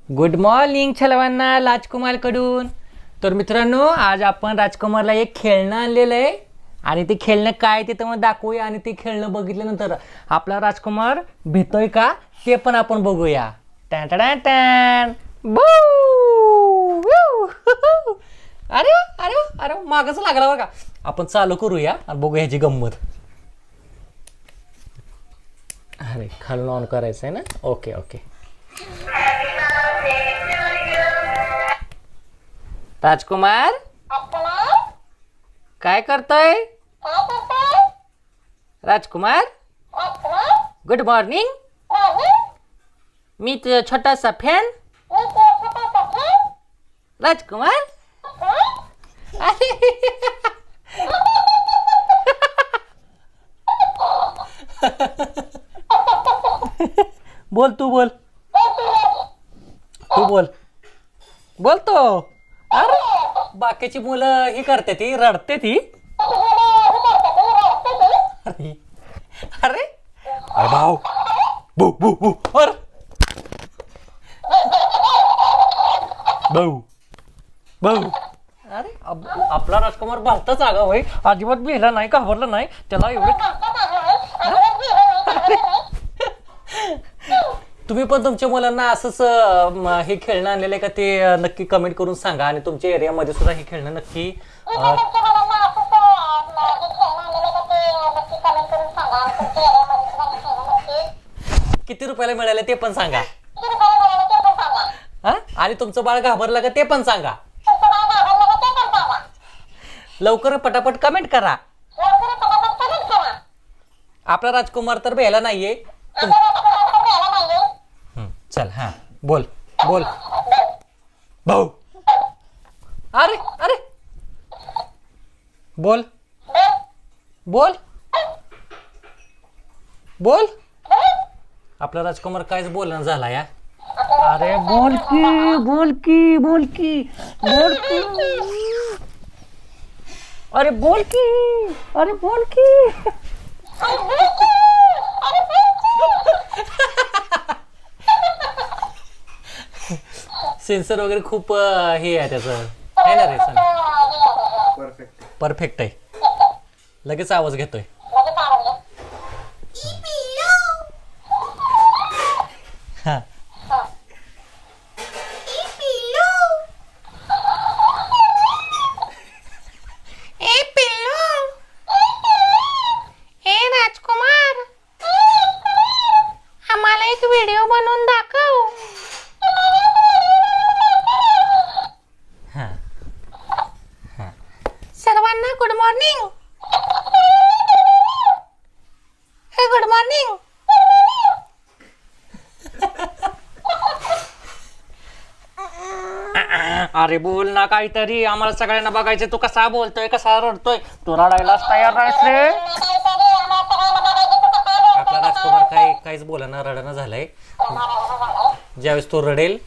Good morning छलवांना राजकुमार कडून। तर मित्रांनो, आज आपण राजकुमारला एक खेळणं आणलेलं आहे आणि ते खेळणं काय ते तुम्हाला दाखवूया आणि ते खेळणं बघितल्यानंतर आपला राजकुमार भेटतोय का ते पण आपण बघूया। टॅन टॅन टॅन बू। अरे अरे अरे मागच लागला बरं का। आपण चालू करूया आणि बघूया ह्याची गंमत। अरे खालून ऑन करायचं आहे ना। Okay okay. राजकुमार काय करतोय? राजकुमार गुड मॉर्निंग। मी तुझा छोटासा फॅन राजकुमार। बोल तू बोल तू बोल बोल तो। अरे बाकीची मुलं ही करते ती रडते ती। अरे अरे भाऊ बू बू बू अरे भाऊ भाऊ। अरे आपला राजकुमार भलताच आगाव होय, अजिबात भिला नाही घाबरला नाही त्याला एवढे। तुम्ही पण तुमच्या मुलांना असंच हे खेळणं आणलेलं आहे का ते नक्की कमेंट करून सांगा आणि तुमच्या एरियामध्ये सुद्धा हे खेळणं नक्की किती रुपयाला मिळालं ते पण सांगा। आणि तुमचं बाळ घाबरलं का ते पण सांगा। लवकर पटापट कमेंट करा। आपला राजकुमार तर भ्यायला नाहीये। चल हाँ बोल बोल भाऊ। अरे अरे बोल बोल बोल। आपला राजकुमार कायच बोलणं झाला या। अरे बोल की बोल की बोल की बोल की। अरे बोल की अरे बोल की। सेन्सर वगैरे खूप हे आहे त्याचं आहे ना रे। परफेक्ट आहे, लगेच आवाज घेतोय। हा राजकुमार आम्हाला एक व्हिडिओ बनवून दाखव। सर्वांना गुड मॉर्निंग। हे गुड मॉर्निंग। अरे बोल ना काहीतरी, आम्हाला सगळ्यांना बघायचं तू कसा बोलतोय कसा रडतोय। तू रडायलाच तयार नाहीस रे। आपला राजकुमार काहीच बोलणं रडणं झालंय। ज्यावेळेस तो रडेल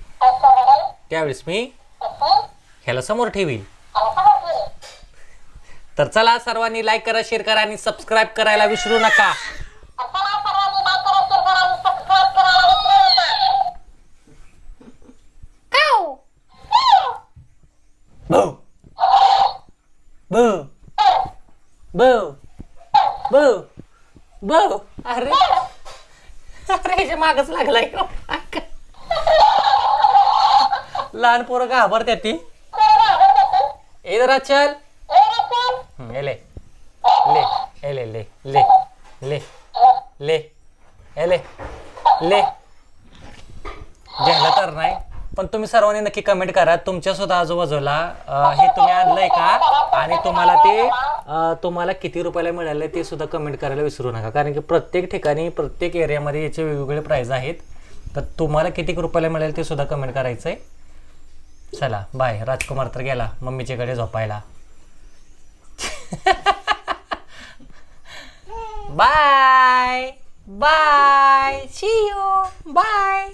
त्यावेळेस मी ह्याला समोर ठेवील। तर चला सर्वांनी लाईक करा, शेअर करा आणि सबस्क्राईब करायला विसरू नका। भाऊ भाऊ भाऊ भाऊ भाऊ। अरे अरे मागच लागलाय का? लहान पोरं घाबरते ती। इधर चल ले ले ले ले ले ले ले ले ले घ्यायला तर नाही, पण तुम्ही सर्वांनी नक्की कमेंट करा तुमच्या सुद्धा आजूबाजूला हे तुम्ही आणलंय का आणि तुम्हाला ते तुम्हाला किती रुपयाला मिळाले ते सुद्धा कमेंट करायला विसरू नका, कारण की प्रत्येक ठिकाणी प्रत्येक एरियामध्ये याचे वेगवेगळे प्राइस आहेत। तर तुम्हाला किती रुपयाला मिळाले ते सुद्धा कमेंट करायचं आहे। चला बाय। राजकुमार तर गेला मम्मीच्याकडे झोपायला। Bye bye see you bye.